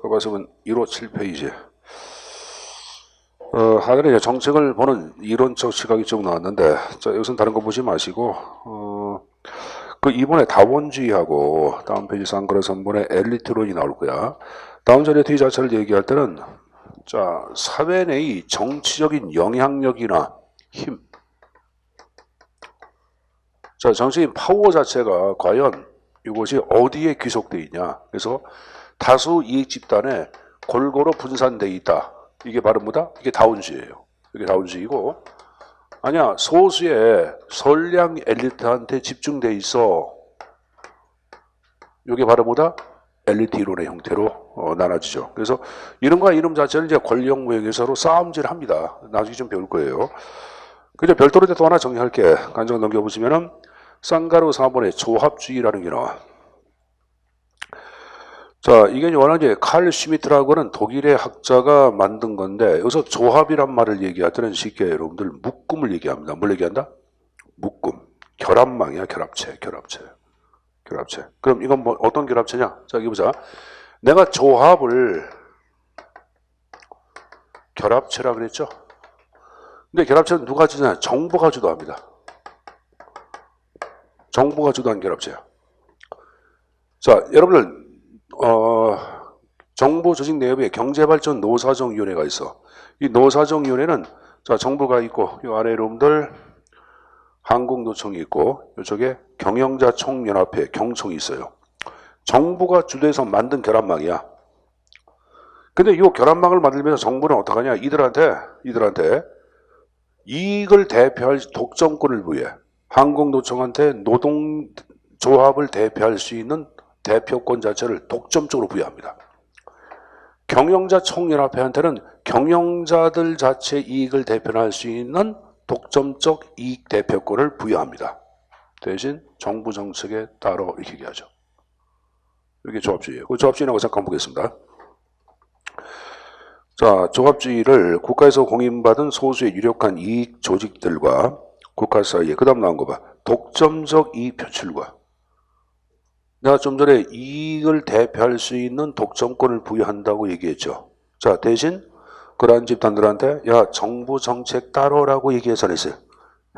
교과서는 157페이지. 하늘에 이제 정책을 보는 이론적 시각이 좀 나왔는데, 자, 여기서는 다른 거 보지 마시고, 그 이번에 다원주의하고 다음 페이지 상그라 3번에 엘리트론이 나올 거야. 다음 자리에 뒤 자체를 얘기할 때는, 자, 사회 내의 정치적인 영향력이나 힘. 자, 정치적인 파워 자체가 과연 이것이 어디에 귀속되어 있냐. 그래서 다수 이익 집단에 골고루 분산되어 있다. 이게 바로 뭐다? 이게 다운주의예요. 이게 다운주의고, 아니야, 소수의 선량 엘리트한테 집중돼 있어. 이게 바로 뭐다? 엘리트 이론의 형태로 나눠지죠. 그래서 이름과 이름 자체는 이제 권력 모형에 서로 싸움질을 합니다. 나중에 좀 배울 거예요. 그죠? 별도로 또 하나 정리할게. 간증 넘겨보시면은 쌍가루 4번에 조합주의라는 게 나와. 자, 이게 워낙 이제 칼 슈미트라고 하는 독일의 학자가 만든 건데, 여기서 조합이란 말을 얘기할 때는 쉽게 여러분들 묶음을 얘기합니다. 뭘 얘기한다? 묶음. 결합망이야, 결합체. 그럼 이건 뭐 어떤 결합체냐? 자, 여기 보자. 내가 조합을 결합체라 그랬죠? 근데 결합체는 누가 주냐? 정부가 주도합니다. 정부가 주도한 결합체야. 자, 여러분들 정부 조직 내부에 경제발전 노사정위원회가 있어. 이 노사정위원회는 자, 정부가 있고 이 아래 여러분들 한국노총이 있고 이쪽에 경영자총연합회 경총이 있어요. 정부가 주도해서 만든 결합망이야. 근데 이 결합망을 만들면서 정부는 어떡하냐? 이들한테 이익을 대표할 독점권을 부여해. 한국노총한테 노동조합을 대표할 수 있는 대표권 자체를 독점적으로 부여합니다. 경영자총연합회한테는 경영자들 자체 이익을 대표할 수 있는 독점적 이익 대표권을 부여합니다. 대신 정부 정책에 따라 이렇게 얘기하죠. 이게 조합주의예요. 그 조합주의라고 잠깐 보겠습니다. 자, 조합주의를 국가에서 공인받은 소수의 유력한 이익 조직들과 국가 사이에, 그 다음 나온 거 봐. 독점적 이익 표출과, 내가 좀 전에 이익을 대표할 수 있는 독점권을 부여한다고 얘기했죠. 자, 대신 그러한 집단들한테 야, 정부 정책 따르라고 얘기해서 했어요.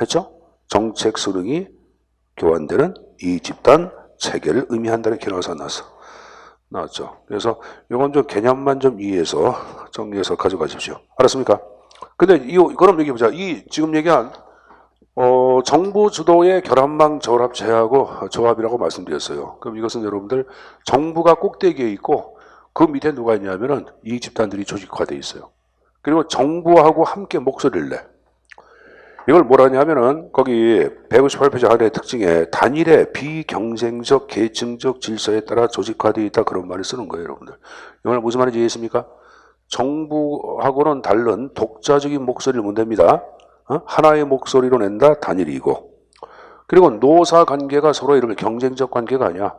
했죠? 정책 수능이 교환되는 이 집단 체계를 의미한다는 개념에서 나왔죠. 그래서 이건 좀 개념만 좀 이해해서 정리해서 가져가십시오. 알았습니까? 근데 그럼 여기 보자. 이 지금 얘기한 정부 주도의 결합망 결합체하고 조합이라고 말씀드렸어요. 그럼 이것은 여러분들 정부가 꼭대기에 있고 그 밑에 누가 있냐면은 이 집단들이 조직화되어 있어요. 그리고 정부하고 함께 목소리를 내. 이걸 뭐라냐면은 거기 158페이지 하나의 특징에 단일의 비경쟁적 계층적 질서에 따라 조직화되어 있다, 그런 말을 쓰는 거예요, 여러분들. 이걸 무슨 말인지 이해했습니까? 정부하고는 다른 독자적인 목소리를 못 냅니다. 하나의 목소리로 낸다, 단일이고. 그리고 노사 관계가 서로 이렇게 경쟁적 관계가 아니야.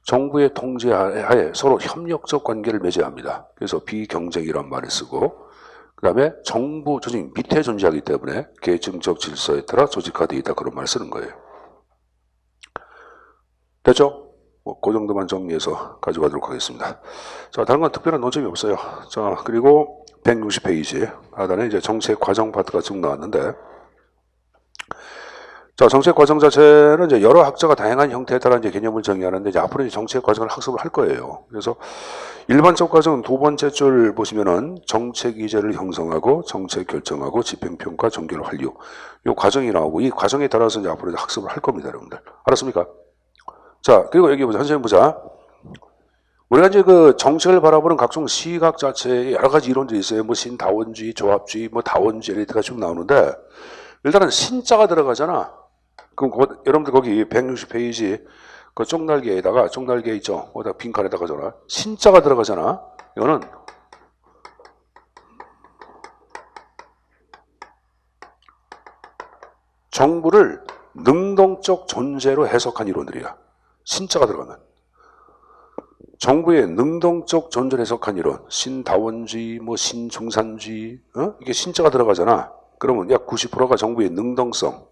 정부의 통제하에 서로 협력적 관계를 맺어야 합니다. 그래서 비경쟁이란 말을 쓰고, 그 다음에 정부 조직 밑에 존재하기 때문에 계층적 질서에 따라 조직화되어 있다, 그런 말을 쓰는 거예요. 됐죠? 그 정도만 정리해서 가져가도록 하겠습니다. 자, 다른 건 특별한 논점이 없어요. 자, 그리고 160페이지 하단에 이제 정책 과정 파트가 쭉 나왔는데, 자, 정책 과정 자체는 이제 여러 학자가 다양한 형태에 따라 이제 개념을 정의하는데, 이제 앞으로 이제 정책 과정을 학습을 할 거예요. 그래서 일반적 과정은 두 번째 줄 보시면은 정책 이제를 형성하고 정책 결정하고 집행평가 정결 완료, 이 과정이 나오고 이 과정에 따라서 이제 앞으로 이제 학습을 할 겁니다, 여러분들. 알았습니까? 자, 그리고 여기 보자. 선생님 보자. 우리가 이제 그 정책을 바라보는 각종 시각 자체에 여러 가지 이론들이 있어요. 뭐 신다원주의, 조합주의, 뭐 다원주의 엘리트가 쭉 나오는데, 일단은 신자가 들어가잖아. 그럼 여러분들 거기 160페이지 그 쪽날개 있죠? 어디다 빈칸에다가 잖아. 신자가 들어가잖아. 이거는 정부를 능동적 존재로 해석한 이론들이야. 신자가 들어가면. 정부의 능동적 존재를 해석한 이론, 신다원주의, 뭐 신중산주의, 이게 신자가 들어가잖아. 그러면 약 90%가 정부의 능동성,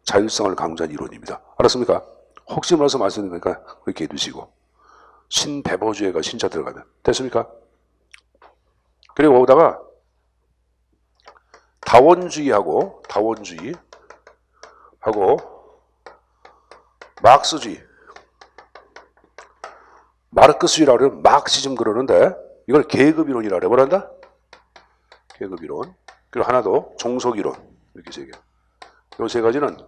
자율성을 강조한 이론입니다. 알았습니까? 혹시 몰라서 말씀드리니까 그렇게 해두시고. 신배보주의가 신자 들어가면. 됐습니까? 그리고 거기다가 다원주의하고 막스주의, 마르크스주의라고 그러면 막시즘 그러는데 이걸 계급이론이라고 그래. 뭐란다? 계급이론. 그리고 하나 더 종속이론. 이렇게 세 개. 이 세 가지는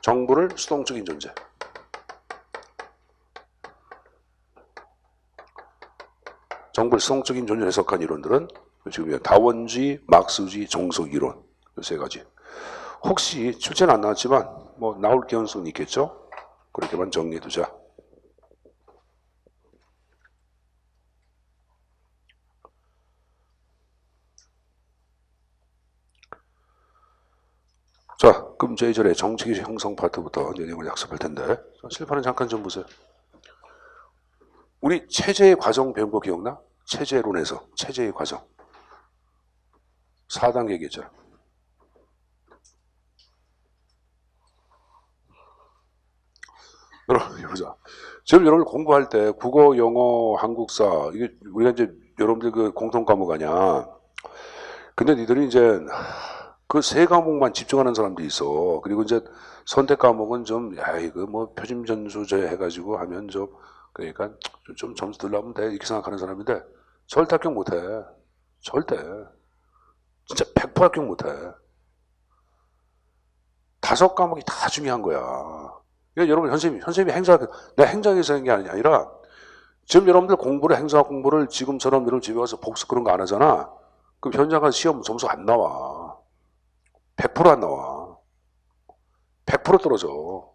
정부를 수동적인 존재. 정부를 수동적인 존재로 해석한 이론들은 지금 다원주의, 막스주의, 종속이론. 이 세 가지. 혹시 출제는 안 나왔지만 뭐 나올 개연성이 있겠죠? 그렇게만 정리해 두자. 자, 그럼 제2절의 정치기 형성 파트부터 내용을 약속할 텐데 칠판은 잠깐 좀 보세요. 우리 체제의 과정 배운 거 기억나? 체제론에서 체제의 과정 4단계 얘기했잖아. 여러분 보자. 지금 여러분 공부할 때 국어, 영어, 한국사 이게 우리가 이제 여러분들 그 공통 과목 아니야. 근데 니들이 이제 그 세 과목만 집중하는 사람도 있어. 그리고 이제 선택 과목은 좀, 야, 이거 뭐 표준전수제 해가지고 하면 좀, 그러니까 좀 점수 덜 나오면 돼. 이렇게 생각하는 사람인데, 절대 합격 못 해. 절대. 진짜 100% 합격 못 해. 5과목이 다 중요한 거야. 그러니까 여러분, 선생님이 내가 행정에서 한 게 아니라, 지금 여러분들 행사학 공부를 지금처럼 여러분 집에 가서 복습 그런 거 안 하잖아. 그럼 현장 가서 시험 점수 안 나와. 100%안 나와. 100% 떨어져.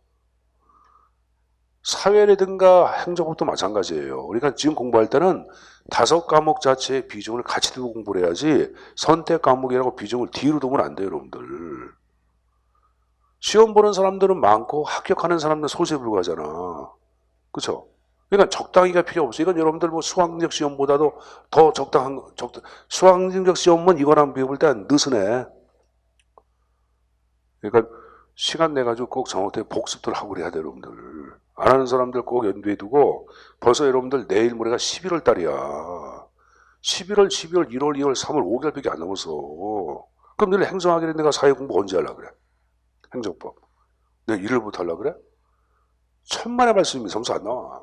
사회라든가 행정법도 마찬가지예요. 그러니까 지금 공부할 때는 5과목 자체의 비중을 같이 두고 공부를 해야지 선택 과목이라고 비중을 뒤로 두면 안 돼요, 여러분들. 시험 보는 사람들은 많고 합격하는 사람들은 소수에 불과하잖아. 그렇죠? 그러니까 적당히가 필요 없어. 이건 여러분들 뭐 수학능력 시험보다도 더 수학능력 시험은 이거랑 비교할 때 느슨해. 그러니까 시간 내가지고 꼭 정확하게 복습들 하고 그래야 돼요, 여러분들. 안 하는 사람들 꼭 연두에 두고 벌써 여러분들 내일 모레가 11월 달이야. 11월, 12월, 1월, 2월, 3월, 5개월밖에 안 남았어. 그럼 너네 행정하기는 내가 사회 공부 언제 하려고 그래? 행정법. 내가 1월부터 하려고 그래? 천만의 말씀이 점수 안 나와.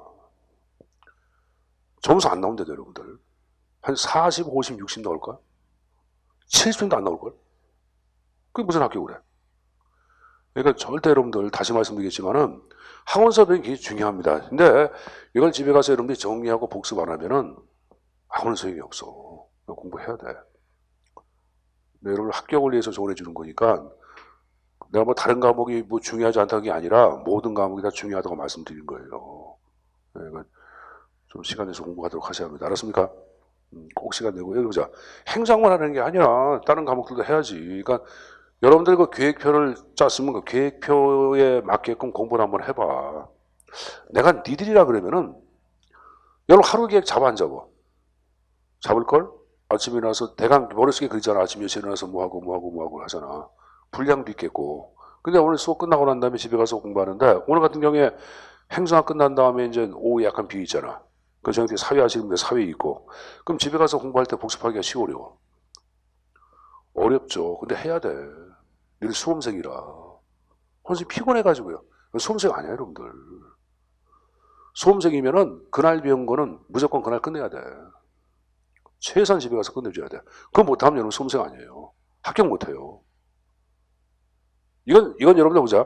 점수 안 나온대요, 여러분들. 한 40, 50, 60 나올걸? 70점도 안 나올걸? 그게 무슨 학교 그래? 그러니까 절대 여러분들 다시 말씀드리겠지만은 학원 수업이 굉장히 중요합니다. 근데 이걸 집에 가서 여러분들이 정리하고 복습 안 하면은 학원 소용이 없어. 공부해야 돼. 여러분 합격을 위해서 조언해 주는 거니까 내가 뭐 다른 과목이 뭐 중요하지 않다는 게 아니라 모든 과목이 다 중요하다고 말씀드린 거예요. 그러니까 좀 시간 내서 공부하도록 하셔야 합니다. 알았습니까? 꼭 시간 내고 여기 보자. 행정만 하는 게 아니라 다른 과목들도 해야지. 그러니까 여러분들 그 계획표를 짰으면 그 계획표에 맞게끔 공부를 한번 해봐. 내가 니들이라 그러면은 여러분 하루 계획 잡아 안 잡아? 잡을걸? 아침에 일어나서 대강 머릿속에 그리잖아. 아침 몇 시에 일어나서 뭐하고 하잖아. 분량도 있겠고. 근데 오늘 수업 끝나고 난 다음에 집에 가서 공부하는데 오늘 같은 경우에 행사가 끝난 다음에 이제 오후 약간 비어 있잖아. 그 저녁에 사회 하시는 분들 사회 있고. 그럼 집에 가서 공부할 때 복습하기가 어려워. 어렵죠. 근데 해야 돼. 늘 수험생이라. 선생님 피곤해가지고요. 수험생 아니야, 여러분들. 수험생이면은 그날 배운 거는 무조건 그날 끝내야 돼. 최소한 집에 가서 끝내줘야 돼. 그거 못하면 여러분 수험생 아니에요. 합격 못해요. 이건 여러분들 보자.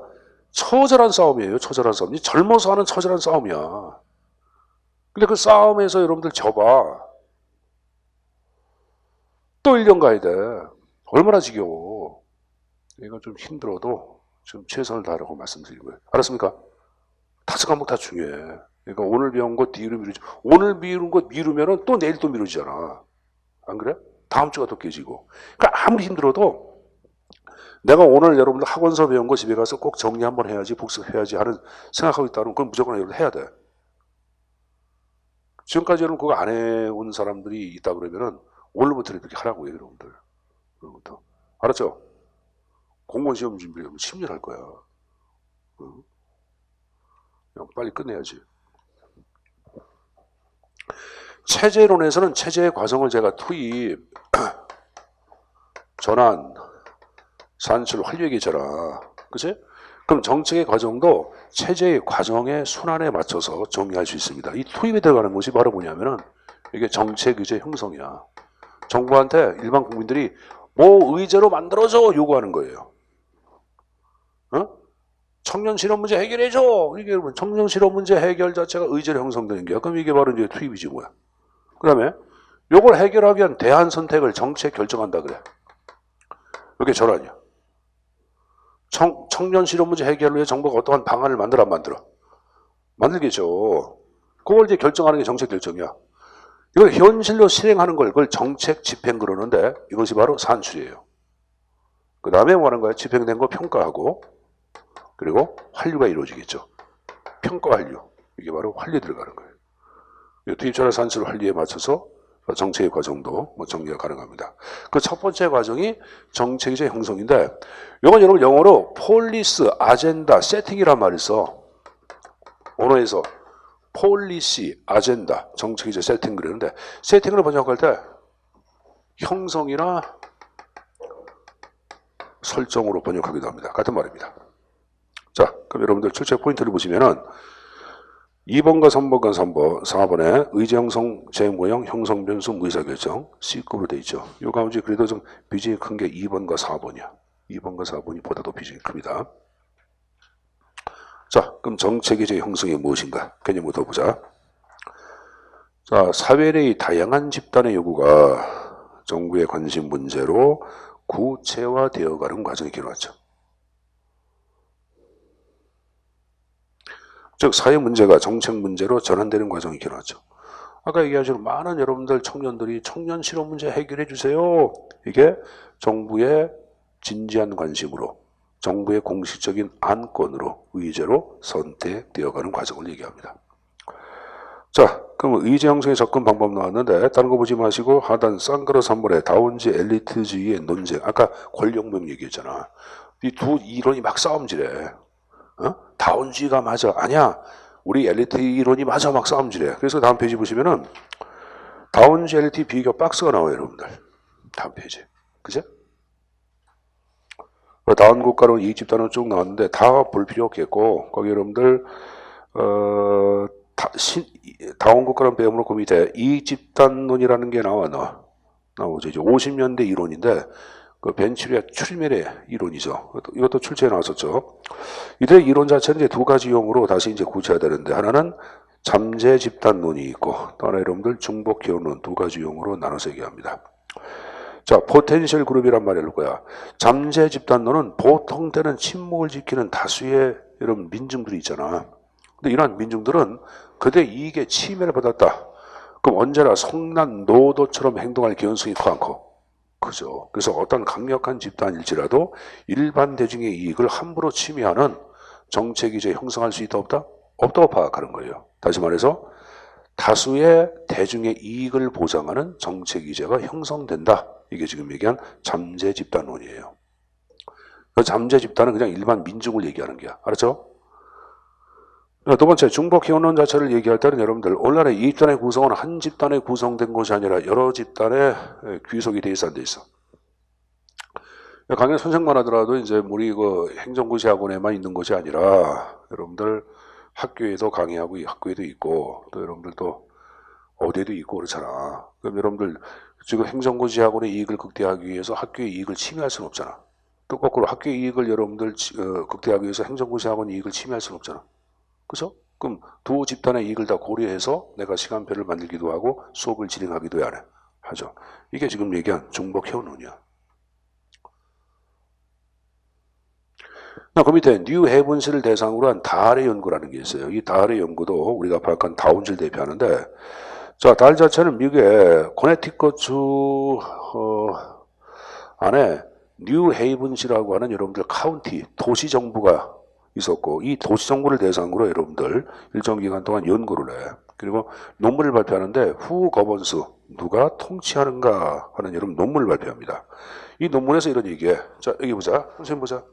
처절한 싸움이에요. 처절한 싸움. 젊어서 하는 처절한 싸움이야. 근데 그 싸움에서 여러분들 져봐. 또 1년 가야 돼. 얼마나 지겨워. 이건 좀 힘들어도 좀 최선을 다하라고 말씀드린 거예요. 알았습니까? 5과목 다 중요해. 그러니까 오늘 배운 거 뒤로 미루지. 오늘 미룬 거 미루면은 또 내일 또 미루잖아. 안 그래? 다음 주가 또 깨지고. 그러니까 아무리 힘들어도 내가 오늘 여러분들 학원서 배운 거 집에 가서 꼭 정리 한번 해야지, 복습해야지 하는 생각하고 있다면 그건 무조건 여러분 해야 돼. 지금까지 여러분 그거 안 해온 사람들이 있다 그러면은 오늘부터 이렇게 하라고요, 여러분들. 오늘부터. 알았죠? 공무원 시험 준비하면 10년 할 거야. 그냥 빨리 끝내야지. 체제론에서는 체제의 과정을 제가 투입, 전환, 산출, 활류 얘기했잖아. 그치? 그럼 정책의 과정도 체제의 과정의 순환에 맞춰서 정리할 수 있습니다. 이 투입에 들어가는 것이 바로 뭐냐면은 이게 정책 의제 형성이야. 정부한테 일반 국민들이 뭐 의제로 만들어줘 요구하는 거예요. 어? 청년 실업 문제 해결해줘. 이게 청년 실업 문제 해결 자체가 의제로 형성되는 거야. 그럼 이게 바로 이제 투입이지 뭐야. 그 다음에 요걸 해결하기 위한 대안 선택을 정책 결정한다 그래. 이게 전환이야. 청년 실업 문제 해결을 위해 정부가 어떠한 방안을 만들어 안 만들어? 만들겠죠. 그걸 이제 결정하는 게 정책 결정이야. 이걸 현실로 실행하는 걸 그걸 정책 집행 그러는데 이것이 바로 산출이에요. 그 다음에 뭐 하는 거야? 집행된 거 평가하고 그리고 환류가 이루어지겠죠. 평가 환류. 이게 바로 환류에 들어가는 거예요. 투입 전환 산출 환류에 맞춰서 정책의 과정도 뭐 정리가 가능합니다. 그 첫 번째 과정이 정책의 형성인데 이건 여러분 영어로 폴리스, 아젠다, 세팅이란 말이 있어. 언어에서 폴리시, 아젠다, 정책의 세팅 그러는데 세팅으로 번역할 때 형성이나 설정으로 번역하기도 합니다. 같은 말입니다. 자, 그럼 여러분들 출제 포인트를 보시면은 2번과 3번과 3번, 4번에 의제 형성, 재모형, 형성 변수, 의사결정 C급으로 되어 있죠. 요 가운데 그래도 좀 비중이 큰 게 2번과 4번이야. 2번과 4번이 보다 더 비중이 큽니다. 자, 그럼 정책의 형성이 무엇인가? 개념부터 보자. 자, 사회 내의 다양한 집단의 요구가 정부의 관심 문제로 구체화되어가는 과정이 길어왔죠. 즉 사회 문제가 정책 문제로 전환되는 과정이 길어왔죠. 아까 얘기하신 많은 여러분들 청년들이 청년 실업 문제 해결해 주세요. 이게 정부의 진지한 관심으로 정부의 공식적인 안건으로 의제로 선택되어가는 과정을 얘기합니다. 자, 그럼 의제 형성의 접근 방법 나왔는데 다른 거 보지 마시고 하단 쌍그러 3번에 다운지 엘리트주의의 논쟁. 아까 권력명 얘기했잖아. 이 두 이론이 막 싸움질해. 다운주의가 맞아. 아니야. 우리 엘리트 이론이 맞아. 막 싸움질해. 그래서 다음 페이지 보시면은 다운주의 엘리트 비교 박스가 나와요, 여러분들. 다음 페이지. 그죠? 다운 국가로 이익 집단은 쭉 나왔는데 다 볼 필요 없겠고 거기 여러분들 다운 국가라는 배움으로 그 밑에 이익 집단론이라는 게 나오죠. 이제 50년대 이론인데 그 벤츄리아 출멸의 이론이죠. 이것도 출제해 나왔었죠. 이들의 이론 자체는 이제 두 가지 용어로 다시 이제 구체화되는데 하나는 잠재 집단론이 있고 또 하나 여러분들 중복 기원론 두 가지 용어로 나눠서 얘기합니다. 자, 포텐셜 그룹이란 말이 올 거야. 잠재 집단론은 보통 때는 침묵을 지키는 다수의 여러분 민중들이 있잖아. 근데 이러한 민중들은 그들의 이익에 침해를 받았다. 그럼 언제나 성난 노도처럼 행동할 개연성이 커 않고. 그죠. 그래서 어떤 강력한 집단일지라도 일반 대중의 이익을 함부로 침해하는 정책이 이제 형성할 수 있다 없다? 없다고 파악하는 거예요. 다시 말해서 다수의 대중의 이익을 보장하는 정책 이제가 형성된다. 이게 지금 얘기한 잠재 집단론이에요. 그 잠재 집단은 그냥 일반 민중을 얘기하는 거야. 알았죠? 두 번째, 중복 기원론 자체를 얘기할 때는 여러분들 오늘날의 이 집단의 구성은 한 집단에 구성된 것이 아니라 여러 집단에 귀속이 돼 있어 안 돼 있어. 강의 선생만 하더라도 이제 우리 그 행정고시학원에만 있는 것이 아니라 여러분들 학교에도 강의하고 학교에도 있고 또 여러분들도 어디에도 있고 그렇잖아. 그럼 여러분들 지금 행정고시학원의 이익을 극대화하기 위해서 학교의 이익을 침해할 수는 없잖아. 또 거꾸로 학교의 이익을 여러분들 극대화하기 위해서 행정고시학원 이익을 침해할 수는 없잖아. 그죠? 그럼 두 집단의 이익을 다 고려해서 내가 시간표를 만들기도 하고 수업을 진행하기도 하죠. 이게 지금 얘기한 중복 해원론이야. 그 밑에 뉴 헤븐스를 대상으로 한 달의 연구라는 게 있어요. 이 달의 연구도 우리가 파악한 다운지를 대표하는데 자, 달 자체는 미국의 코네티컷주 안에 뉴 헤이븐시라고 하는 여러분들 카운티, 도시 정부가 있었고 이 도시 정부를 대상으로 여러분들 일정 기간 동안 연구를 해. 그리고 논문을 발표하는데 후 거번스, 누가 통치하는가 하는 여러분 논문을 발표합니다. 이 논문에서 이런 얘기해. 자, 여기 보자. 선생님 보자.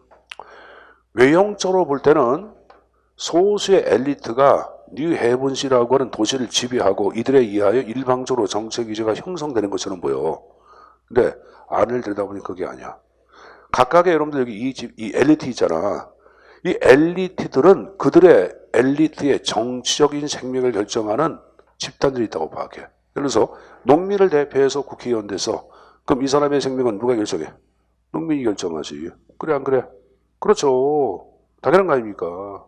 외형적으로 볼 때는 소수의 엘리트가 뉴헤븐시라고 하는 도시를 지배하고 이들에 의하여 일방적으로 정책 위주가 형성되는 것처럼 보여. 근데 안을 들여다보니 그게 아니야. 각각의 여러분들 여기 이 엘리트 있잖아. 이 엘리트들은 그들의 엘리트의 정치적인 생명을 결정하는 집단들이 있다고 파악해. 예를 들어서 농민을 대표해서 국회의원 돼서 그럼 이 사람의 생명은 누가 결정해? 농민이 결정하지. 그래 안 그래? 그렇죠. 당연한 거 아닙니까?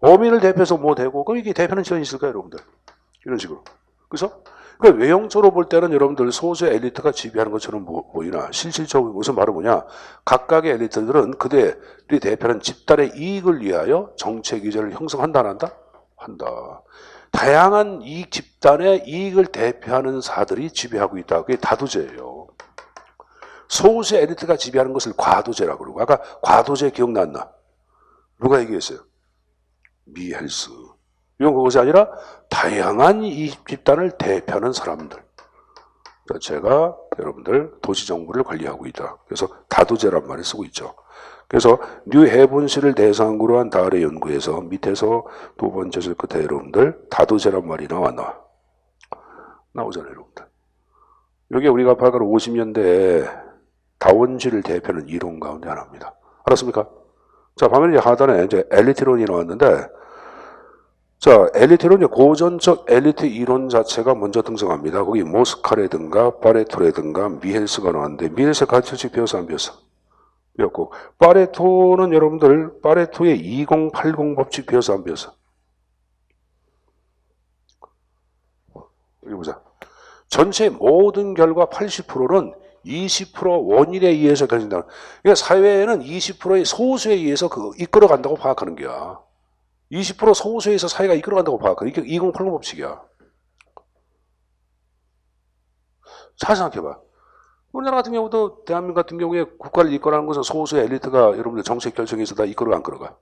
어민을 대표해서 뭐 되고 그럼 이게 대표는 지원이 있을까요, 여러분들? 이런 식으로. 그래서 그러니까 외형적으로 볼 때는 여러분들 소수의 엘리트가 지배하는 것처럼 보이나 실질적으로 무슨 말은 뭐냐? 각각의 엘리트들은 그들이 대표하는 집단의 이익을 위하여 정책 위주를 형성한다 안 한다? 한다. 다양한 이익 집단의 이익을 대표하는 사들이 지배하고 있다. 그게 다도제예요. 소수의 엘리트가 지배하는 것을 과도제라고 그러고 아까 과도제 기억났나? 누가 얘기했어요? 미헬스. 이건 그것이 아니라 다양한 이 집단을 대표하는 사람들. 제가 여러분들 도시정부를 관리하고 있다. 그래서 다도제란 말을 쓰고 있죠. 그래서 뉴헤븐시를 대상으로 한 다알의 연구에서 밑에서 두 번째 줄 끝에 여러분들 다도제란 말이 나오잖아요, 여러분들. 여기 우리가 발간 50년대에 다원주의를 대표하는 이론 가운데 하나입니다. 알았습니까? 자, 방금 이제 하단에 이제 엘리트론이 나왔는데, 자, 엘리트론, 고전적 엘리트 이론 자체가 먼저 등장합니다. 거기 모스카라든가 파레토라든가 미헬스가 나왔는데, 미헬스 가르쳐지 배워서 안 배웠어? 배웠고, 파레토는 여러분들, 파레토의 2080 법칙 배워서 안 배웠어? 여기 보자. 전체 모든 결과 80%는 20% 원인에 의해서 결정된다. 그러니까 사회에는 20%의 소수에 의해서 이끌어간다고 파악하는 거야. 20% 소수에서 사회가 이끌어간다고 파악하는 게 2080 법칙이야. 잘 생각해봐. 우리나라 같은 경우도 대한민국 같은 경우에 국가를 이끌어가는 것은 소수의 엘리트가 여러분들 정책 결정에서 다 이끌어가 안 끌어가?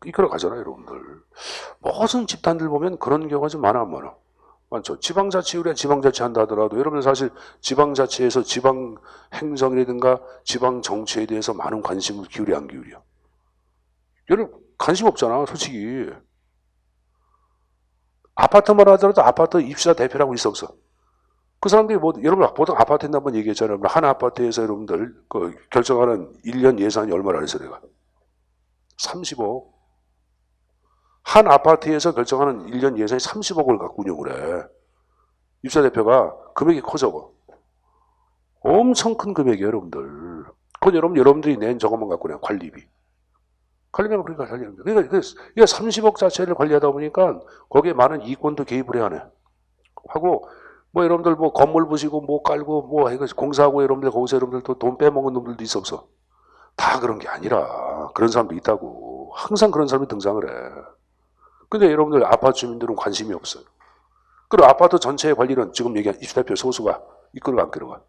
이끌어가잖아요, 여러분들. 무슨 집단들 보면 그런 경우가 좀 많아 안 많아? 많죠. 지방자치, 우리가 지방자치 한다 하더라도 여러분 사실 지방자치에서 지방행정이라든가 지방정치에 대해서 많은 관심을 기울여 안 기울여? 여러분 관심 없잖아, 솔직히. 아파트만 하더라도 아파트 입주자 대표라고 있어 없어? 그 사람들이 뭐 여러분 보통 아파트 한번 얘기했잖아요. 한 아파트에서 여러분들 결정하는 1년 예산이 얼마나 그랬어 내가? 30억. 한 아파트에서 결정하는 1년 예산이 30억을 갖고 운영을 해. 입사 대표가 금액이 커져. 엄청 큰 금액이에요, 여러분들. 그건 여러분들이 낸 저것만 갖고 그냥 관리비. 관리비는 그러니까 관리하는 거예요. 그러니까 30억 자체를 관리하다 보니까 거기에 많은 이권도 개입을 해야 하네. 하고, 뭐 여러분들 뭐 건물 부시고 뭐 깔고 뭐 공사하고 여러분들 거기서 여러분들 또 돈 빼먹은 놈들도 있어 없어? 다 그런 게 아니라 그런 사람도 있다고. 항상 그런 사람이 등장을 해. 근데 여러분들 아파트 주민들은 관심이 없어요. 그리고 아파트 전체의 관리는 지금 얘기한 입주대표 소수가 이끌어가 안 끌어가.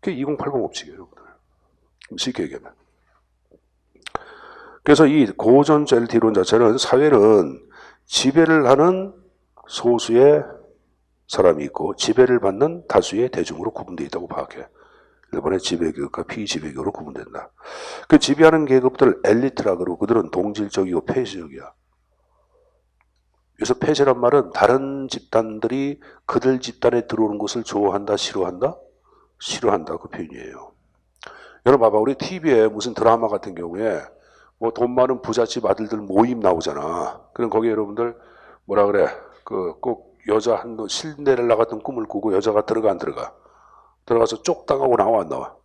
그게 2080 법칙이에요, 여러분들. 쉽게 얘기하면. 그래서 이 고전적 엘리트 이론 자체는 사회는 지배를 하는 소수의 사람이 있고 지배를 받는 다수의 대중으로 구분되어 있다고 파악해. 일본의 지배계급과 피지배계급으로 구분된다. 그 지배하는 계급들을 엘리트라 그러고 그들은 동질적이고 폐쇄적이야. 그래서 폐쇄란 말은 다른 집단들이 그들 집단에 들어오는 것을 좋아한다, 싫어한다? 싫어한다, 그 표현이에요. 여러분 봐봐, 우리 TV에 무슨 드라마 같은 경우에 뭐 돈 많은 부잣집 아들들 모임 나오잖아. 그럼 거기 여러분들 뭐라 그래? 꼭 여자 신데렐라 같은 꿈을 꾸고 여자가 들어가 안 들어가? 들어가서 쪽당하고 나와 안 나와?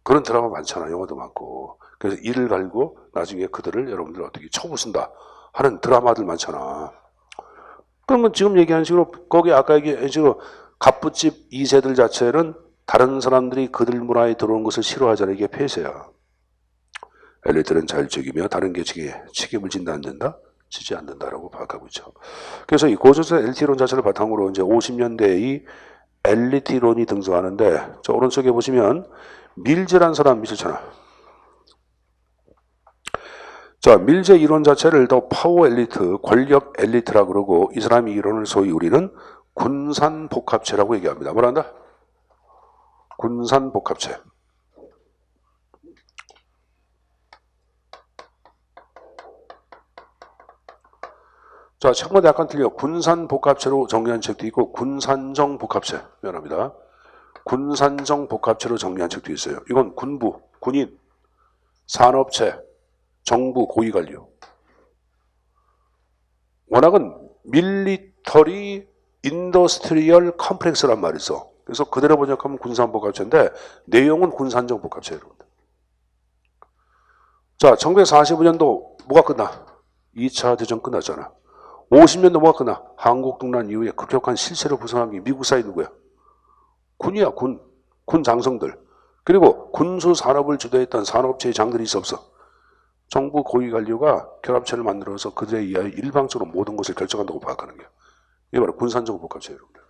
그런 드라마 많잖아. 영화도 많고. 그래서 이를 갈고 나중에 그들을 여러분들 어떻게 쳐부순다 하는 드라마들 많잖아. 그러면 지금 얘기하는 식으로 거기 아까 얘기한 식으로 갑부집 2세들 자체는 다른 사람들이 그들 문화에 들어오는 것을 싫어하잖아. 이게 폐쇄야. 엘리트는 자율적이며 다른 계층에 책임을 진다 안 된다? 지지 않는다라고 파악하고 있죠. 그래서 이 고전적 엘리트론 자체를 바탕으로 이제 50년대에 이 엘리트론이 등장하는데 저 오른쪽에 보시면 밀즈라는 사람 있었잖아. 자, 밀제 이론 자체를 더 파워 엘리트, 권력 엘리트라 그러고 이 사람의 이론을 소위 우리는 군산복합체라고 얘기합니다. 뭐라 한다? 군산복합체. 자, 책마다 약간 틀려. 군산복합체로 정리한 책도 있고 군산정 복합체. 미안합니다. 군산정 복합체로 정리한 책도 있어요. 이건 군부, 군인, 산업체, 정부, 고위관료. 워낙은 밀리터리 인더스트리얼 컴플렉스란 말이 있어. 그래서 그대로 번역하면 군산복합체인데 내용은 군산정 복합체예요. 자, 1945년도 뭐가 끝나? 2차 대전 끝났잖아. 50년도 뭐가 끝나? 한국동란 이후에 급격한 실세로 부상한 게 미국 사회 누구야? 군이야, 군. 군 장성들. 그리고 군수 산업을 주도했던 산업체의 장들이 있어 없어? 정부 고위관료가 결합체를 만들어서 그들에 의하여 일방적으로 모든 것을 결정한다고 파악하는 거야. 이게 바로 군산정 복합체예요, 여러분들.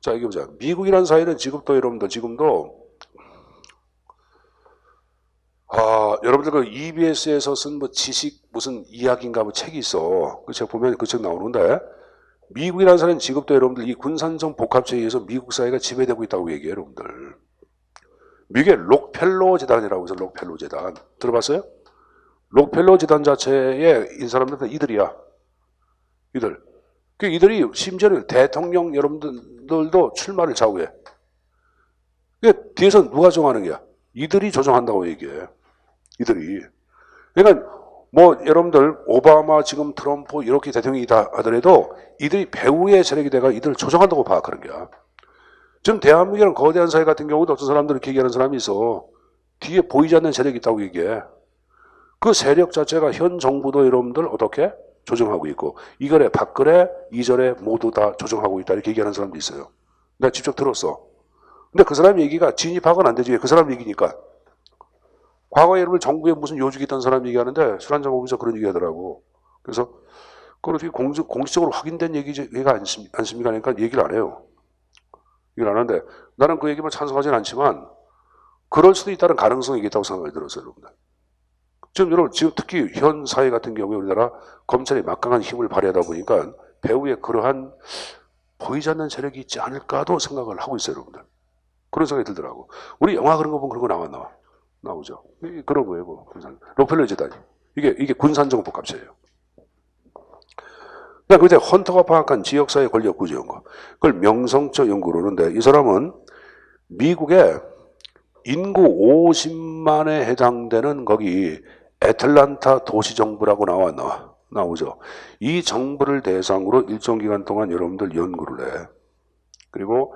자, 이게 보자. 미국이라는 사회는 지금도 여러분들, 지금도 여러분들 그 EBS에서 쓴 뭐 지식 무슨 이야기인가 뭐 책이 있어. 그 책 보면 그 책 나오는데 미국이라는 사회는 지금도 여러분들 이 군산정 복합체에 의해서 미국 사회가 지배되고 있다고 얘기해요, 여러분들. 미국의 록펠로 재단이라고 해서 록펠로 재단 들어봤어요? 록펠로 재단 자체에 이 사람들은 이들이야. 이들. 그 이들이 심지어는 대통령 여러분들도 출마를 좌우해. 그 뒤에서 누가 정하는 거야? 이들이 조정한다고 얘기해. 이들이. 그러니까 뭐 여러분들 오바마 지금 트럼프 이렇게 대통령이다 하더라도 이들이 배후의 세력이 돼가 이들을 조정한다고 파악하는 거야. 지금 대한민국이라는 거대한 사회 같은 경우도 어떤 사람들은 이렇게 얘기하는 사람이 있어. 뒤에 보이지 않는 세력이 있다고 얘기해. 그 세력 자체가 현 정부도 여러분들 어떻게 조정하고 있고 이거래 박근혜 이전에 모두 다 조정하고 있다 이렇게 얘기하는 사람도 있어요. 내가 직접 들었어. 근데 그 사람 얘기가 진입하고는 안 되지. 그 사람 얘기니까. 과거에 여러분 정부에 무슨 요직이 있던 사람 얘기하는데 술 한잔 먹으면서 그런 얘기 하더라고. 그래서 그걸 어떻게 공식적으로 확인된 얘기가 않습니까? 그러니까 얘기를 안 해요. 얘기를 안 하는데 나는 그 얘기만 찬성하진 않지만 그럴 수도 있다는 가능성이 있다고 생각이 들었어요, 여러분들. 지금 여러분, 지금 특히 현 사회 같은 경우에 우리나라 검찰이 막강한 힘을 발휘하다 보니까 배후에 그러한 보이지 않는 세력이 있지 않을까도 생각을 하고 있어요, 여러분들. 그런 생각이 들더라고. 우리 영화 그런 거 보면 그런 거 나오죠. 그런 거예요, 뭐. 록펠러 재단이. 이게 군산정 복합체예요. 그때 헌터가 파악한 지역사회 권력 구조 연구. 그걸 명성적 연구로 그러는데 이 사람은 미국의 인구 50만에 해당되는 거기 애틀란타 도시정부라고 나오죠. 이 정부를 대상으로 일정 기간 동안 여러분들 연구를 해. 그리고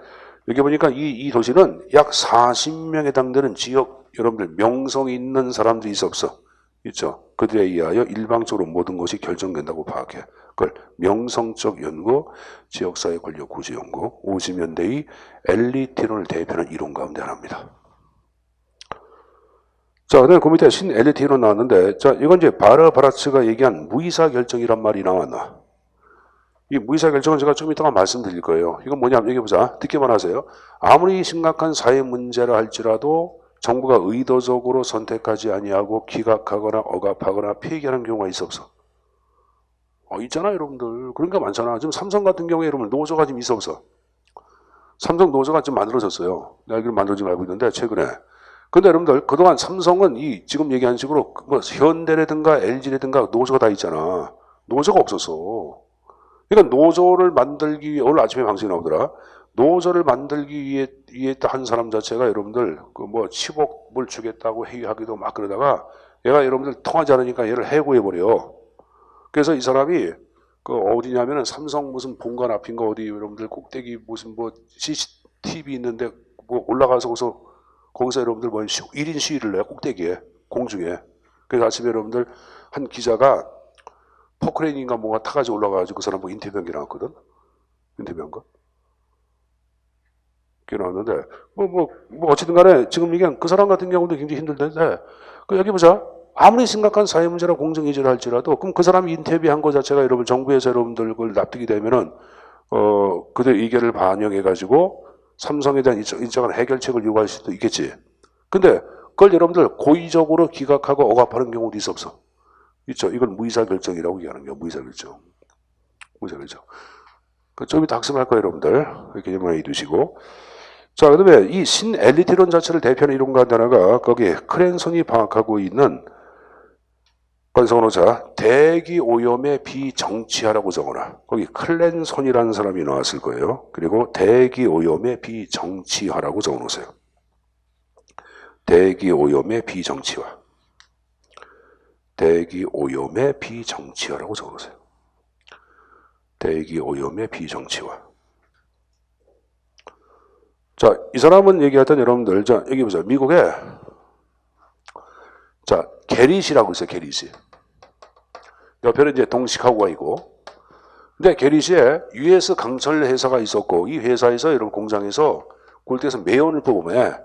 여기 보니까 이 도시는 약 40명에 해당되는 지역 여러분들 명성이 있는 사람들이 있어 없어? 있죠. 그들에 의하여 일방적으로 모든 것이 결정된다고 파악해. 그걸 명성적 연구, 지역사회 권력 구조 연구, 50년대의 엘리티론을 대표하는 이론 가운데 하나입니다. 자, 그다음에 그 밑에 신 엘리티론 나왔는데, 자, 이건 이제 바르바라츠가 얘기한 무의사 결정이란 말이 나왔나? 이 무의사 결정은 제가 좀 이따가 말씀드릴 거예요. 이건 뭐냐면 여기 보자. 듣기만 하세요. 아무리 심각한 사회 문제라 할지라도 정부가 의도적으로 선택하지 아니하고 기각하거나 억압하거나 폐기하는 경우가 있어 없어? 있잖아, 여러분들. 그러니까 많잖아. 지금 삼성 같은 경우에 여러분 노조가 지금 있어 없어? 삼성 노조가 지금 만들어졌어요. 내가 알기로 만들어진 걸 알고 있는데 최근에. 근데 여러분들 그동안 삼성은 이 지금 얘기한 식으로 뭐 현대라든가 LG라든가 노조가 다 있잖아. 노조가 없었어. 그러니까 노조를 만들기 위해 오늘 아침에 방송이 나오더라. 노조를 만들기 위해 한 사람 자체가 여러분들 그 뭐 10억 뭘 주겠다고 회의하기도 막 그러다가 얘가 여러분들 통하지 않으니까 얘를 해고해 버려. 그래서 이 사람이 그 어디냐면은 삼성 무슨 본관 앞인가 어디 여러분들 꼭대기 무슨 뭐 CCTV 있는데 뭐 올라가서 거기서 여러분들 뭐 1인 시위를 해요. 꼭대기에 공중에. 그래서 아침에 여러분들 한 기자가 포크레인인가 뭐가 타가지고 올라가가지고 그 사람 뭐 인터뷰한 게 나왔거든. 인터뷰한 거. 그게 나왔는데 뭐 어쨌든 간에 지금 이게 그 사람 같은 경우도 굉장히 힘들던데 그 여기 보자. 아무리 심각한 사회 문제나 공정 이지를 할지라도 그럼 그 사람이 인터뷰한 거 자체가 여러분 정부에서 여러분들 그걸 납득이 되면은 그들 의견을 반영해 가지고 삼성에 대한 일정한 해결책을 요구할 수도 있겠지. 근데 그걸 여러분들 고의적으로 기각하고 억압하는 경우도 있어 없어? 있죠. 이건 무의사결정이라고 얘기하는 거예요. 무의사결정. 무의사결정. 좀 이따 학습할 거예요, 여러분들. 이렇게 개념을 해두시고. 자, 그 다음에 이 신엘리티론 자체를 대표하는 이론가 하나가 거기에 크랜선이 파악하고 있는 관성어자 대기 오염에 비정치하라고 적어놔. 거기 클랜손이라는 사람이 나왔을 거예요. 그리고 대기 오염에 비정치하라고 적어놓으세요. 대기 오염에 비정치화. 대기 오염에 비정치화라고 적어놓으세요. 대기 오염에 비정치화. 자, 이 사람은 얘기하던 여러분들, 자, 여기 보세요. 미국에, 자, 게릿이라고 있어요, 게릿이. 옆에는 이제 동시카고가 있고, 근데 게릿시에 US 강철 회사가 있었고, 이 회사에서 이런 공장에서 골드에서 매연을 뽑으면,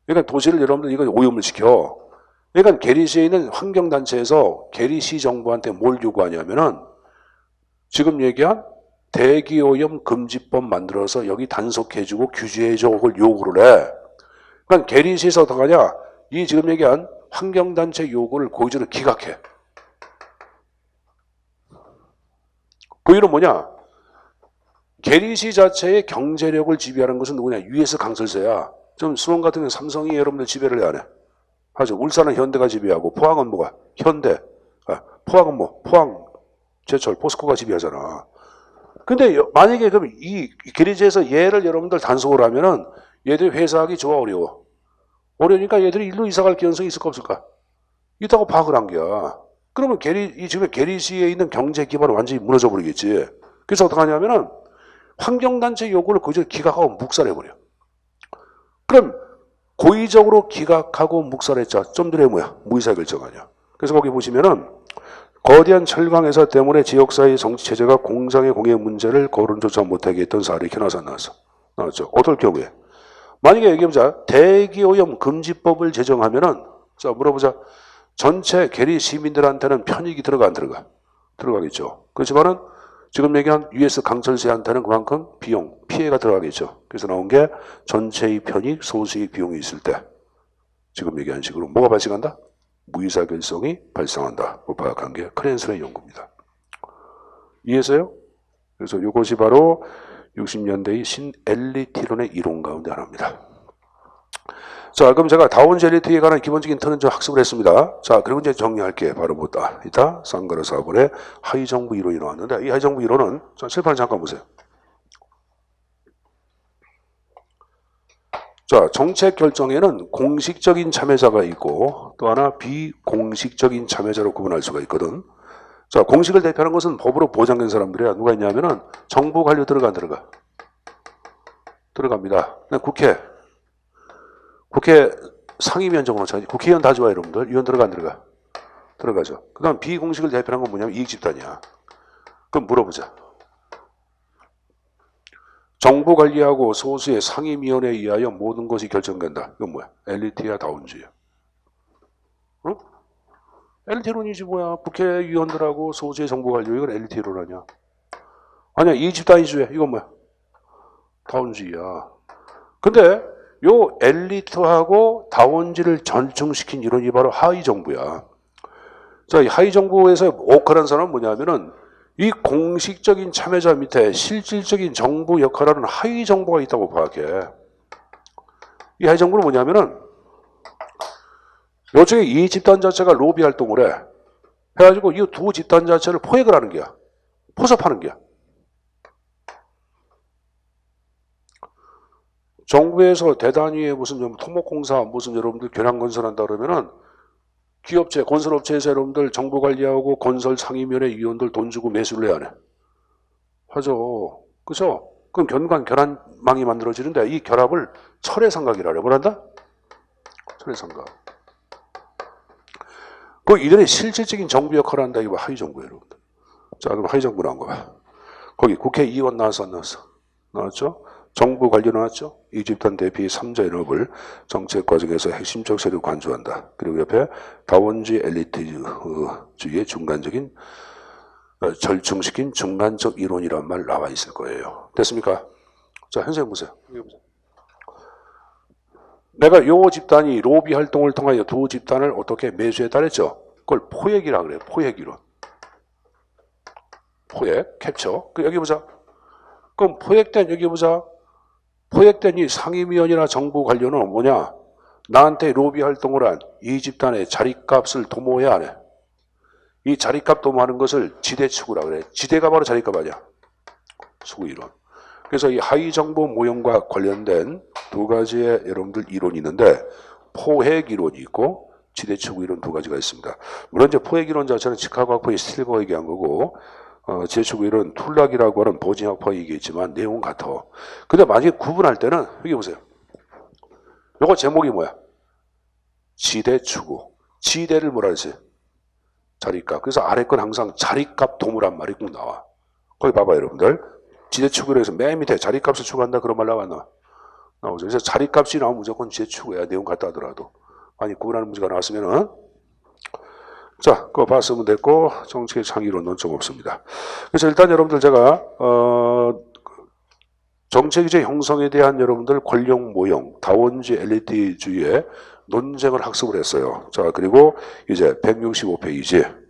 그러니까 도시를 여러분들 이거 오염을 시켜. 그러니까 게릿시에 있는 환경단체에서 게릿시 정부한테 뭘 요구하냐면은, 지금 얘기한 대기오염 금지법 만들어서 여기 단속해주고 규제해줘, 그걸 요구를 해. 그러니까 게릿시에서 어떡하냐? 이 지금 얘기한 환경단체 요구를 고의적으로 기각해. 그 이유는 뭐냐? 게릿시 자체의 경제력을 지배하는 것은 누구냐? US 강설세야. 좀 수원 같은 경우는 삼성이 여러분들 지배를 해 안 해? 하죠. 울산은 현대가 지배하고, 포항은 뭐가? 현대. 포항은 뭐? 포항, 제철, 포스코가 지배하잖아. 근데 만약에 그럼 이 게릿시에서 얘를 여러분들 단속을 하면은 얘들이 회사하기 좋아, 어려워? 어려우니까 얘들이 일로 이사갈 가능성이 있을까 없을까? 있다고 파악을 한 거야. 그러면 이 지금 게릿시에 있는 경제 기반은 완전히 무너져 버리겠지. 그래서 어떻게 하냐면은 환경단체 요구를 거기서 기각하고 묵살해버려. 그럼 고의적으로 기각하고 묵살했자. 좀 전에 뭐야? 무의사결정 아니야. 그래서 거기 보시면은 거대한 철강 회사 때문에 지역사회 정치체제가 공장의 공해 문제를 거론조차 못하게 했던 사례 현화산 나왔죠. 어떨 경우에? 만약에 얘기해보자. 대기오염 금지법을 제정하면은, 자, 물어보자. 전체 게릿 시민들한테는 편익이 들어가 안 들어가? 들어가겠죠. 그렇지만은 지금 얘기한 US 강철세한테는 그만큼 비용, 피해가 들어가겠죠. 그래서 나온 게 전체의 편익, 소수의 비용이 있을 때 지금 얘기한 식으로 뭐가 발생한다? 무의사결성이 발생한다. 파악한 게 클랜슨의 연구입니다. 이해했어요? 그래서 이것이 바로 60년대의 신엘리티론의 이론 가운데 하나입니다. 자, 그럼 제가 다운지 엘리트에 관한 기본적인 틀은 좀 학습을 했습니다. 자, 그리고 이제 정리할게. 바로 뭐다? 이따 쌍가르 사본의 하위정부 이론이 나왔는데, 이 하위정부 이론은, 자, 칠판 잠깐 보세요. 자, 정책 결정에는 공식적인 참여자가 있고, 또 하나 비공식적인 참여자로 구분할 수가 있거든. 자, 공식을 대표하는 것은 법으로 보장된 사람들이야. 누가 있냐면은, 정부 관료 들어가 안 들어가? 들어갑니다. 국회 상임위원 정도 차지. 국회의원 다 좋아요, 여러분들. 의원 들어가 안 들어가? 들어가죠. 그 다음 비공식을 대표하는 건 뭐냐면 이익집단이야. 그럼 물어보자. 정부 관리하고 소수의 상임위원회에 의하여 모든 것이 결정된다. 이건 뭐야? 엘리트야, 다운지야? 응? 엘리트론이지 뭐야. 국회의원들하고 소수의 정부 관료, 이건 엘리트론 아니야. 아니야, 이익집단이지. 이건 뭐야? 다운지야. 근데 요 엘리트하고 다원지를 전충시킨 이론이 바로 하위정부야. 자, 이 하위정부에서 오컬한 사람은 뭐냐면은 이 공식적인 참여자 밑에 실질적인 정부 역할을 하는 하위정부가 있다고 파악해. 이 하위정부는 뭐냐면은 요쪽에 이 집단 자체가 로비 활동을 해. 해가지고 이 두 집단 자체를 포획을 하는 거야. 포섭하는 거야. 정부에서 대단위에 무슨 토목공사 무슨 여러분들 교량 건설한다 그러면은 기업체, 건설업체에서 여러분들 정부 관리하고 건설 상임위원회 위원들 돈 주고 매수를 해야 해. 하죠. 그죠? 그럼 결함망이 만들어지는데 이 결합을 철회상각이라 그래. 뭐란다? 철회상각. 그 이들이 실질적인 정부 역할을 한다. 이거 하위정부예요, 여러분들. 자, 그럼 하위정부 나온 거 봐. 거기 국회의원 나왔어, 안 나왔어? 나왔죠? 정부 관료 나왔죠? 이 집단 대피 3자 연합을 정책 과정에서 핵심적 세력을 관주한다. 그리고 옆에 다원지 엘리트주의의 중간적인 절충시킨 중간적 이론이란 말 나와 있을 거예요. 됐습니까? 자, 현생 보세요. 내가 요 집단이 로비 활동을 통하여 두 집단을 어떻게 매수했다 그랬죠? 그걸 포획이라 그래요. 포획 이론. 포획, 캡처. 여기 보자. 그럼 포획된, 여기 보자. 포획된 이 상임위원이나 정부 관료는 뭐냐? 나한테 로비 활동을 한 이 집단의 자리값을 도모해야 안 해? 이 자리값 도모하는 것을 지대추구라 그래. 지대가 바로 자리값 아니야. 추구 이론. 그래서 이 하위 정보 모형과 관련된 두 가지의 여러분들 이론이 있는데 포획 이론이 있고 지대추구 이론 두 가지가 있습니다. 물론 이제 포획 이론 자체는 치카고 학파의 스틸버가 얘기한 거고 지대추구 이론 툴락이라고 하는 버진 학파가 얘기했지만 내용은 같아. 근데 만약에 구분할 때는 여기 보세요. 요거 제목이 뭐야? 지대추구. 지대를 뭐라 그랬어요? 자리값. 그래서 아래 건 항상 자리값 도무란 말이 꼭 나와. 거기 봐봐요, 여러분들. 지대추구로 해서 맨 밑에 자리값을 추구한다 그런 말 나왔나? 나오죠. 그래서 자리값이 나오면 무조건 지대추구야. 내용 같다 하더라도. 아니, 구분하는 문제가 나왔으면은. 자, 그거 봤으면 됐고, 정책의 창의론 논점 없습니다. 그래서 일단 여러분들 제가, 정책의 형성에 대한 여러분들 권력 모형, 다원주의 엘리트주의의 논쟁을 학습을 했어요. 자, 그리고 이제 165페이지.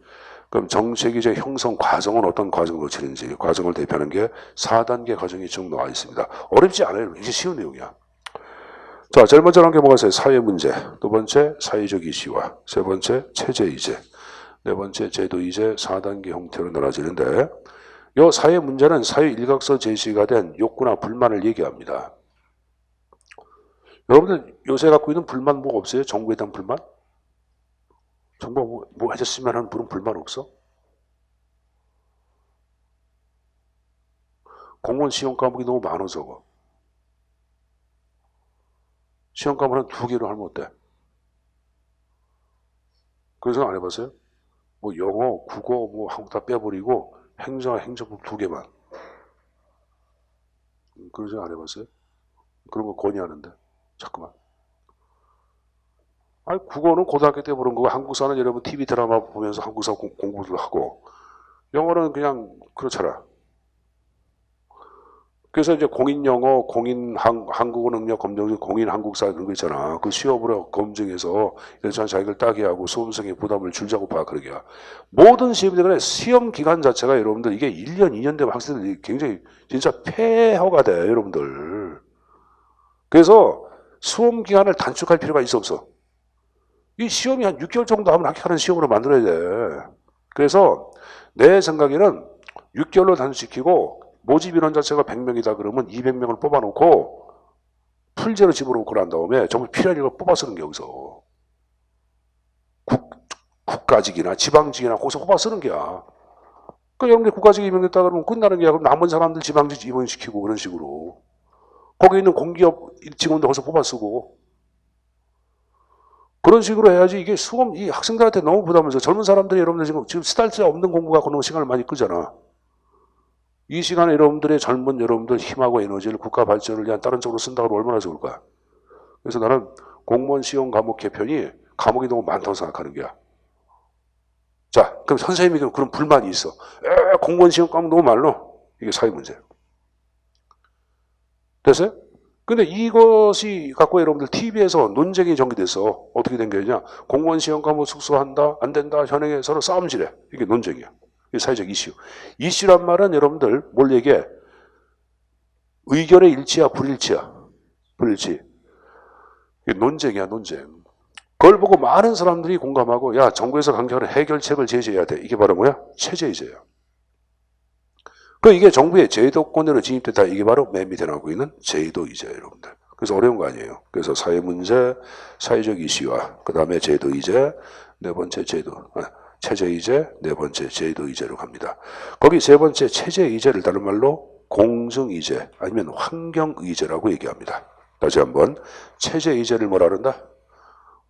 그럼 정책의 형성 과정은 어떤 과정으로 치는지, 과정을 대표하는 게 4단계 과정이 쭉 나와 있습니다. 어렵지 않아요. 이게 쉬운 내용이야. 자, 제일 먼저 나온 게 뭐가 있어요? 사회 문제. 두 번째, 사회적 이슈화. 세 번째, 체제 이제. 네 번째, 제도 이제 4단계 형태로 나눠지는데, 이 사회 문제는 사회 일각서 제시가 된 욕구나 불만을 얘기합니다. 여러분들 요새 갖고 있는 불만 뭐 없어요? 정부에 대한 불만? 정부가 뭐 해줬으면 하는 불만 없어? 공무원 시험 과목이 너무 많아서 시험 과목을 한 2개로 하면 어때? 그래서 안 해봤어요? 뭐 영어, 국어, 뭐 한국 다 빼버리고 행정과 행정법 2개만. 그래서 안 해봤어요? 그런 거 건의하는데. 잠깐만. 아니, 국어는 고등학교 때 보는 거고, 한국사는 여러분 TV 드라마 보면서 한국사 공부를 하고, 영어는 그냥 그렇잖아. 그래서 이제 공인영어, 한국어 능력 검정 중 공인 한국사 그런 거 있잖아. 그 시험으로 검증해서 일단 자기를 따게 하고 수험생의 부담을 줄자고 봐, 그러게. 모든 시험들은 시험 기간 자체가 여러분들 이게 1년, 2년 되면 학생들이 굉장히 진짜 폐허가 돼, 여러분들. 그래서 수험 기간을 단축할 필요가 있어, 없어? 이 시험이 한 6개월 정도 하면 합격하는 시험으로 만들어야 돼. 그래서 내 생각에는 6개월로 단축시키고 모집 인원 자체가 100명이다 그러면 200명을 뽑아놓고 풀제로 집어넣고 난 다음에 정말 필요한 걸 뽑아 쓰는 게 여기서. 국가직이나 지방직이나 거기서 뽑아 쓰는 게야. 그러니까 여러분들 국가직 임명됐다 그러면 끝나는 게야. 그럼 남은 사람들 지방직 임명시키고 그런 식으로. 거기 있는 공기업 직원들 거기서 뽑아 쓰고. 그런 식으로 해야지 이게 수험, 이 학생들한테 너무 부담해서 젊은 사람들이 여러분들 지금 쓰달새 없는 공부 갖고 너무 시간을 많이 끄잖아. 이 시간에 여러분들의 젊은 여러분들 힘하고 에너지를 국가 발전을 위한 다른 쪽으로 쓴다고 하면 얼마나 좋을까? 그래서 나는 공무원 시험 과목 개편이 과목이 너무 많다고 생각하는 거야. 자, 그럼 선생님이 그런 불만이 있어. 공무원 시험 과목 너무 많어. 이게 사회 문제예요. 됐어요? 근데 이것이 갖고 여러분들 TV에서 논쟁이 전개돼서 어떻게 된 거냐? 공무원 시험 과목 숙소한다, 안 된다, 현행에 서로 싸움질해. 이게 논쟁이야. 이게 사회적 이슈. 이슈란 말은 여러분들 뭘 얘기해? 의견의 일치야, 불일치야? 불일치. 이게 논쟁이야, 논쟁. 그걸 보고 많은 사람들이 공감하고, 야, 정부에서 강조하는 해결책을 제시해야 돼. 이게 바로 뭐야? 체제이제야. 이게 정부의 제도권으로 진입됐다. 이게 바로 맨 밑에 나오고 있는 제도이제예요, 여러분들. 그래서 어려운 거 아니에요. 그래서 사회 문제, 사회적 이슈와 그 다음에 제도이제, 네 번째 체제이제, 네 번째 제도이제로 갑니다. 거기 세 번째 체제이제를 다른 말로 공정이제 아니면 환경의제라고 얘기합니다. 다시 한번 체제이제를 뭐라 그런다?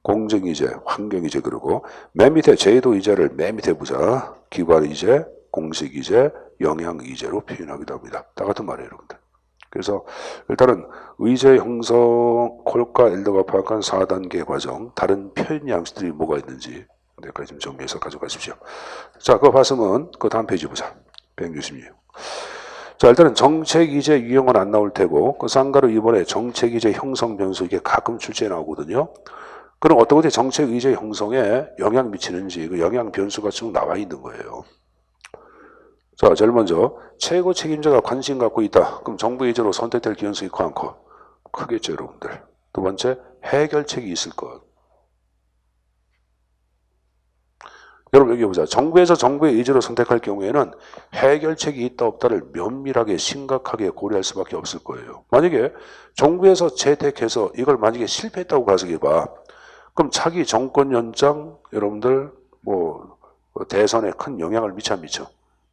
공정이제, 환경이제. 그러고 맨 밑에 제도이제를 맨 밑에 보자. 기관이제, 공식이제, 영향이제로 표현하기도 합니다. 다 같은 말이에요, 여러분들. 그래서 일단은 의제 형성, 콜과 엘더가 파악한 4단계 과정, 다른 표현 양식들이 뭐가 있는지 여기까지 좀 정리해서 가져가십시오. 자, 그거 봤으면 그 다음 페이지 보자. 166. 자, 일단은 정책이제 유형은 안 나올 테고 그 쌍가루 이번에 정책이제 형성 변수 이게 가끔 출제해 나오거든요. 그럼 어떻게 정책의제 형성에 영향 미치는지 그 영향 변수가 쭉 나와 있는 거예요. 자, 제일 먼저 최고 책임자가 관심 갖고 있다. 그럼 정부 예제로 선택될 기원수 있고 않고? 크겠죠, 여러분들. 두 번째, 해결책이 있을 것. 여러분 여기 보자. 정부에서 정부의 의지로 선택할 경우에는 해결책이 있다 없다를 면밀하게 심각하게 고려할 수밖에 없을 거예요. 만약에 정부에서 채택해서 이걸 만약에 실패했다고 가정해봐. 그럼 차기 정권 연장 여러분들 뭐 대선에 큰 영향을 미쳐 안 미쳐?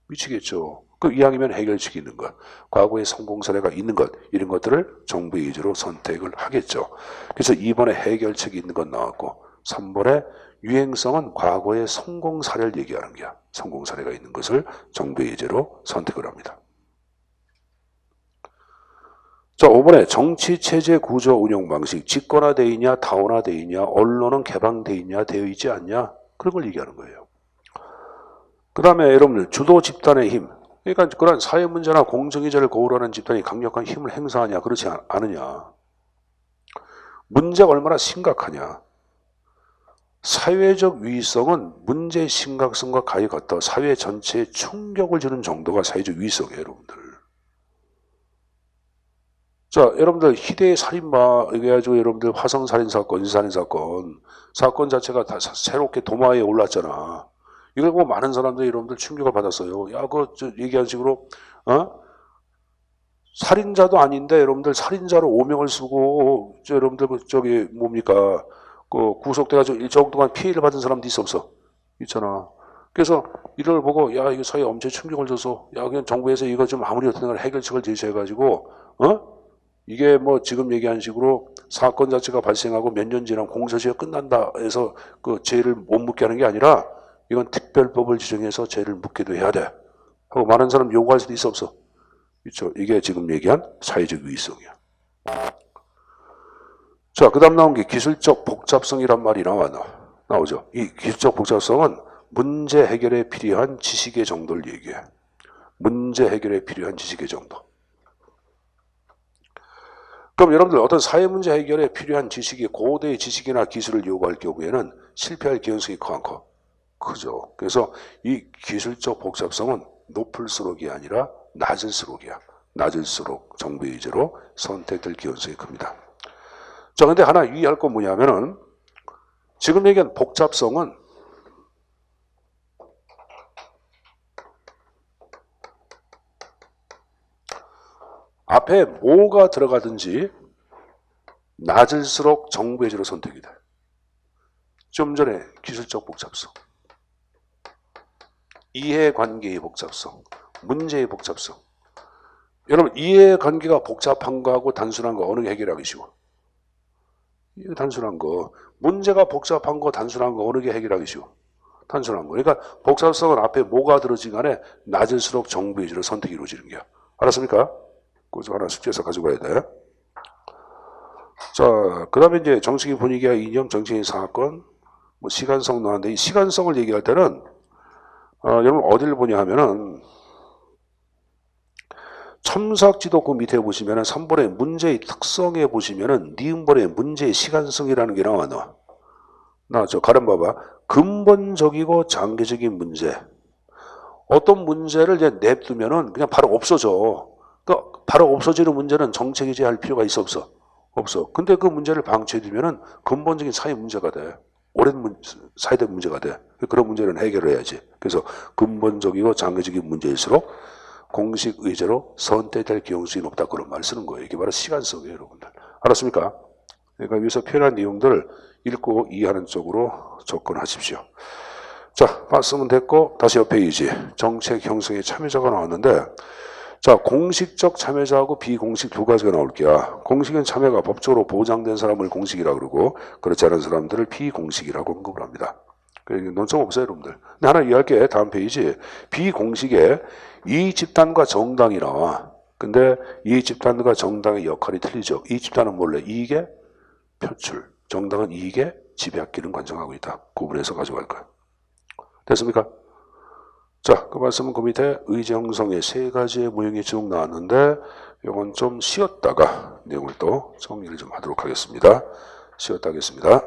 미치겠죠. 그 이왕이면 해결책이 있는 것, 과거의 성공 사례가 있는 것, 이런 것들을 정부의 의지로 선택을 하겠죠. 그래서 2번에 해결책이 있는 건 나왔고 3번에 유행성은 과거의 성공 사례를 얘기하는 거야. 성공 사례가 있는 것을 정부의 의지로 선택을 합니다. 자, 5번에 정치 체제 구조 운영 방식, 집권화되어 있냐, 다원화되어 있냐, 언론은 개방되어 있냐, 되어 있지 않냐, 그런 걸 얘기하는 거예요. 그 다음에 여러분들 주도 집단의 힘, 그러니까 그런 사회 문제나 공정의제를 고울하는 집단이 강력한 힘을 행사하냐, 그렇지 않느냐. 문제가 얼마나 심각하냐. 사회적 위성은 문제의 심각성과 가히 같아 사회 전체에 충격을 주는 정도가 사회적 위성이에요, 여러분들. 자, 여러분들 희대의 살인마, 이래가지고 여러분들 화성살인사건, 인사살인사건, 사건 자체가 다 새롭게 도마에 올랐잖아. 이걸 보고 많은 사람들이 여러분들 충격을 받았어요. 야, 얘기한 식으로, 살인자도 아닌데 여러분들 살인자로 오명을 쓰고, 여러분들 뭡니까? 구속돼가지고 일정 동안 피해를 받은 사람도 있어 없어? 있잖아. 그래서 이걸 보고, 야, 이거 사회에 엄청 충격을 줘서, 야, 그냥 정부에서 이거 좀 아무리 어떤 걸 해결책을 제시해가지고, 이게 뭐 지금 얘기한 식으로 사건 자체가 발생하고 몇 년 지나면 공소시효 끝난다 해서 그 죄를 못 묻게 하는 게 아니라 이건 특별법을 지정해서 죄를 묻기도 해야 돼. 하고 많은 사람 요구할 수도 있어 없어? 있죠. 이게 지금 얘기한 사회적 위성이야. 자, 그 다음 나온 게 기술적 복잡성이란 말이 나오죠. 이 기술적 복잡성은 문제 해결에 필요한 지식의 정도를 얘기해. 문제 해결에 필요한 지식의 정도. 그럼 여러분들 어떤 사회 문제 해결에 필요한 지식이 고도의 지식이나 기술을 요구할 경우에는 실패할 가능성이 커 안 커? 크죠. 그래서 이 기술적 복잡성은 높을수록이 아니라 낮을수록이야. 낮을수록 정부의 의지로 선택될 가능성이 큽니다. 자, 근데 하나 유의할 건 뭐냐면은 지금 얘기한 복잡성은 앞에 뭐가 들어가든지 낮을수록 정부의 의지로 선택이 돼. 좀 전에 기술적 복잡성, 이해관계의 복잡성, 문제의 복잡성. 여러분 이해관계가 복잡한 거하고 단순한 거 어느 게 해결하기 쉬워? 이게 단순한 거. 문제가 복잡한 거 단순한 거 어느 게 해결하기 쉬워? 단순한 거. 그러니까 복잡성은 앞에 뭐가 들어진 간에 낮을수록 정부의 의지로 선택이 이루어지는 거야. 알았습니까? 그거 하나 숙제에서 가져가야 돼. 자, 그 다음에 이제 정치적인 분위기와 이념, 정치적인 사건, 뭐 시간성 나왔는데 이 시간성을 얘기할 때는 여러분 어디를 보냐 하면은 첨삭지도 그 밑에 보시면은 3번의 문제의 특성에 보시면은 니은번의 문제의 시간성이라는 게 나왔죠. 가름 봐봐. 근본적이고 장기적인 문제. 어떤 문제를 이제 냅두면은 그냥 바로 없어져. 그러니까 바로 없어지는 문제는 정책 의제할 필요가 있어 없어? 없어. 근데 그 문제를 방치해두면은 근본적인 사회 문제가 돼. 오랜 사회적 문제가 돼. 그런 문제는 해결을 해야지. 그래서 근본적이고 장기적인 문제일수록 공식 의제로 선택될 가능성이 높다. 그런 말을 쓰는 거예요. 이게 바로 시간성이에요, 여러분들. 알았습니까? 그러니까 여기서 표현한 내용들을 읽고 이해하는 쪽으로 접근하십시오. 자, 봤으면 됐고 다시 옆에 페이지. 정책 형성의 참여자가 나왔는데 자, 공식적 참여자하고 비공식 두 가지가 나올게요. 공식은 참여가 법적으로 보장된 사람을 공식이라고 그러고 그렇지 않은 사람들을 비공식이라고 언급을 합니다. 논점 없어요, 여러분들. 근데 하나 이해할게. 다음 페이지. 비공식에 이익집단과 정당이 나와. 근데 이익집단과 정당의 역할이 틀리죠. 이익집단은 몰래 이익의 표출, 정당은 이익의 지배학기는 관정하고 있다. 구분해서 가져갈 거야. 됐습니까? 자, 그 말씀은 그 밑에 의제 형성의 세 가지의 모형이 쭉 나왔는데 이건 좀 쉬었다가 내용을 또 정리를 좀 하도록 하겠습니다. 쉬었다 하겠습니다.